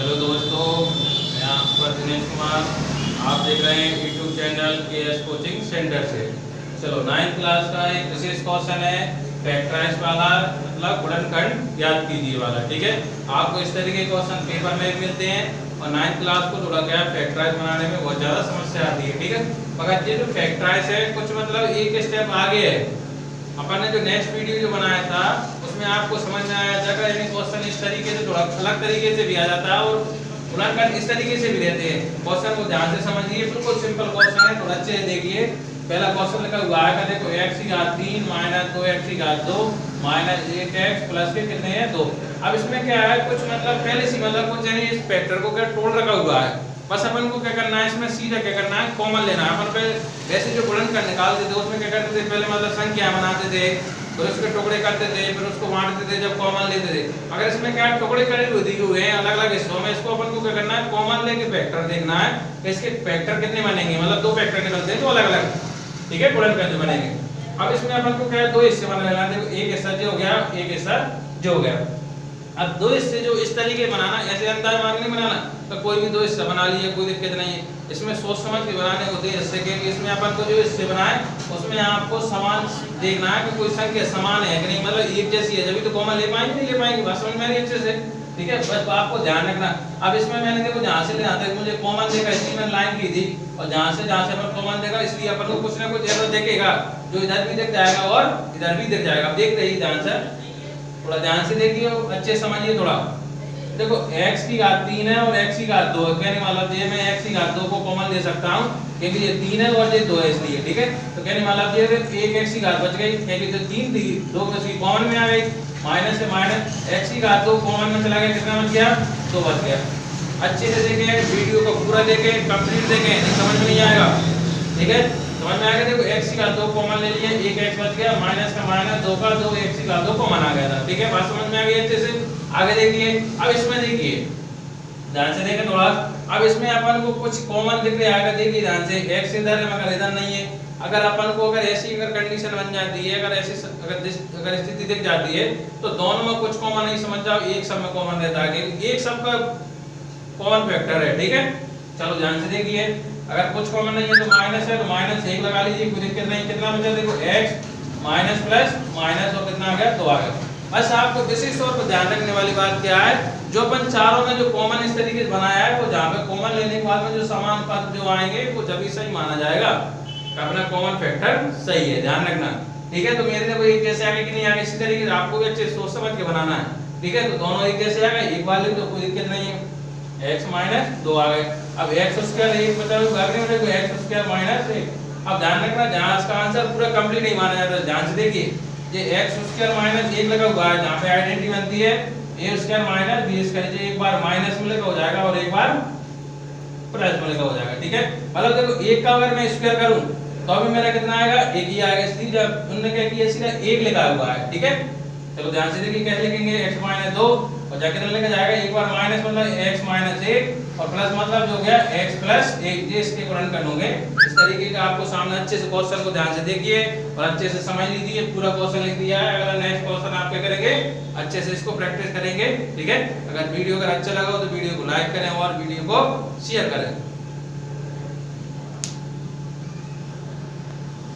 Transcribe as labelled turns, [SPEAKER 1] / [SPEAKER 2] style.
[SPEAKER 1] Hello दोस्तों, मैं आपका दिनेश कुमार। आप देख रहे हैं YouTube channel KS coaching centre से। चलो 9th क्लास का एक विशेष क्वेश्चन है फैक्टराइज वाला, मतलब गुणनखंड याद कीजिए वाला। ठीक है, आपको इस तरीके के क्वेश्चन पेपर में मिलते हैं और 9th क्लास को थोड़ा क्या फैक्टराइज बनाने में बहुत ज़्यादा समस्या आती है। ठीक है, मगर ये जो फैक्टराइज है कुछ मतलब एक स्टेप आगे है। अपन ने जो नेक्स्ट वीडियो जो बनाया था उसमें आपको समझ में आया था कि क्वेश्चन इस तरीके से थोड़ा अलग तरीके से भी आ जाता है और गुणनखंड इस तरीके से भी रहते हैं। क्वेश्चन को ध्यान से समझिए, बिल्कुल सिंपल क्वेश्चन है, थोड़ा अच्छे से देखिए। पहला क्वेश्चन लिखा हुआ है, देखो x की घात 3 माइनस 2x की घात 2 माइनस 8x प्लस के कितने हैं 2। अब इसमें क्या है, कुछ मतलब पहले से मतलब कुछ यानी इस फैक्टर को क्या तोड़ रखा हुआ है। बस अपन को क्या करना है, इसमें सीधा क्या करना है, कॉमन लेना है। अपन पे वैसे जो गुणनखंड निकालते थे उसमें क्या करते थे, पहले मतलब संख्या बनाते थे, फिर उसके टुकड़े करते थे, फिर उसको बांटते थे जब कॉमन लेते थे। अगर इसमें क्या टुकड़े करे हुए हैं अलग अलग हिस्सों में, इसको अपन को क्या करना है, कॉमन लेके फैक्टर देखना है कि इसके फैक्टर कितने बनेंगे, मतलब दो फैक्टर निकलते हैं तो अलग अलग। ठीक है, गुणनखंड जो बनेंगे। अब इसमें अपन को क्या है, दो हिस्से बना लेना। देखो एक हिस्सा जो हो गया, एक हिस्सा जो हो गया। अब दो हिस्से जो इस तरीके बनाना, ऐसे अंदाज मान नहीं बनाना, तो कोई भी दो हिस्सा बना लिए, कोई दिक्कत नहीं है। इसमें सोच समझ के बनाने होते हैं हिस्से के, इसमें अपन को जो हिस्से बनाए उसमें आपको समान देखना है कि कोई संख्या समान है कि नहीं, मतलब एक जैसी है, जब तो कॉमन ले पाएंगे नहीं ले पाएंगे। बात समझ में आ रही है अच्छे से? ठीक है, बस आपको ध्यान रखना। अब इसमें मैंने देखो जहाँ से जहाँ तक मुझे कॉमन देखा इसलिए मैंने लाइन की थी, और जहाँ से अपन कॉमन देखा इसलिए अपन को कुछ ना कुछ एरर देखेगा, जो इधर भी दिख जाएगा और इधर भी दिख जाएगा। देख रही ध्यान से, थोड़ा ध्यान से देखिए, अच्छे समझिए थोड़ा। देखो x की घात 3 है और x की घात 2 है, कहने मतलब ये मैं x की घात 2 को कॉमन ले सकता हूं क्योंकि ये 3 है और ये 2 है इसलिए। ठीक है, तो कहने मतलब ये एक x की घात बच गई क्योंकि जो 3 थी 2 में से कॉमन में आ गई, माइनस से माइनस x की घात 2 कॉमन में चला गया, कितना बच गया, 2 बच गया। अच्छे से देखें, वीडियो को पूरा देखें, कंप्लीट देखें, नहीं समझ में नहीं आएगा। ठीक है, समझ में आ गया। देखो x की घात 2 कॉमन ले लिए, एक x बच गया, माइनस का माइनस 2 का 2, x की घात 2 कॉमन आ गया था। ठीक है, बात समझ में आ गई अच्छे से? आगे देखिए, अब इसमें देखिए ध्यान से देखें थोड़ा। अब इसमें अपन को कुछ कॉमन दिख रहा है, देखिए ध्यान से, x इधर है मगर इधर नहीं है। अगर अपन को अगर ऐसी अगर कंडीशन बन जाती है, अगर ऐसी अगर स्थिति दिख जाती है तो दोनों में कुछ कॉमन नहीं, समझ जाओ एक सब में कॉमन रहता है, एक सब का कॉमन फैक्टर है। ठीक है, चलो ध्यान से देखिए, अगर कुछ कॉमन नहीं है तो माइनस है, तो माइनस 1 लगा लीजिए, कोई दिक्कत नहीं। कितना बचा, देखो x माइनस प्लस माइनस और कितना आ गया, 2 आ गया। बस आपको विशेष तौर पर ध्यान रखने वाली बात क्या है, जो अपन चारों में जो कॉमन इस तरीके से बनाया है, वो जहाँ पे कॉमन लेने के बाद में जो समान पद जो आएंगे वो जब भी सही माना जाएगा, अपना कॉमन फैक्टर सही है, ध्यान रखना। ठीक है, तो मेरे देखो एक जैसे आगे कि नहीं आगे, इसी तरीके से आपको भी अच्छे सोच समझ के बनाना है। ठीक है, तो दोनों एक जैसे आ गए, एक बार लिख दो, कोई दिक्कत नहीं है। x माइनस 2 आ गए। अब x स्क्वायर 1 बचा हुआ भाग में, देखो x स्क्वायर माइनस 1। अब ध्यान रखना, जहाँ इसका आंसर पूरा कंप्लीट नहीं माना जाता, ध्यान से देखिए, ये x स्क्वायर माइनस 1 लगा हुआ है, जहाँ पे आइडेंटिटी बनती है a square minus b square, एक बार माइनस में लगा हो जाएगा और एक बार प्लस में लगा हो जाएगा। ठीक है, मतलब देखो एक का अगर मैं स्क्वायर करूं तो अभी मेरा कितना आएगा, एक ही आएगा, इसलिए जब उन्होंने क्या किया सीधा 1 लिखा हुआ है। ठीक है, चलो ध्यान से देखिए कैसे लिखेंगे, x माइनस 2 और जाके कितना लेके जाएगा, एक बार माइनस मतलब x माइनस 1 और प्लस मतलब जो हो गया x प्लस 1, ये इसके गुणनखंड होंगे। इस तरीके का आपको सामने अच्छे से क्वेश्चन को ध्यान से देखिए और अच्छे से समझ लीजिए। पूरा क्वेश्चन लिख दिया है, अगर नेक्स्ट क्वेश्चन आप क्या करेंगे, अच्छे से इसको प्रैक्टिस करेंगे। ठीक है, अगर वीडियो अगर अच्छा लगा हो तो वीडियो को लाइक करें और वीडियो को शेयर करें।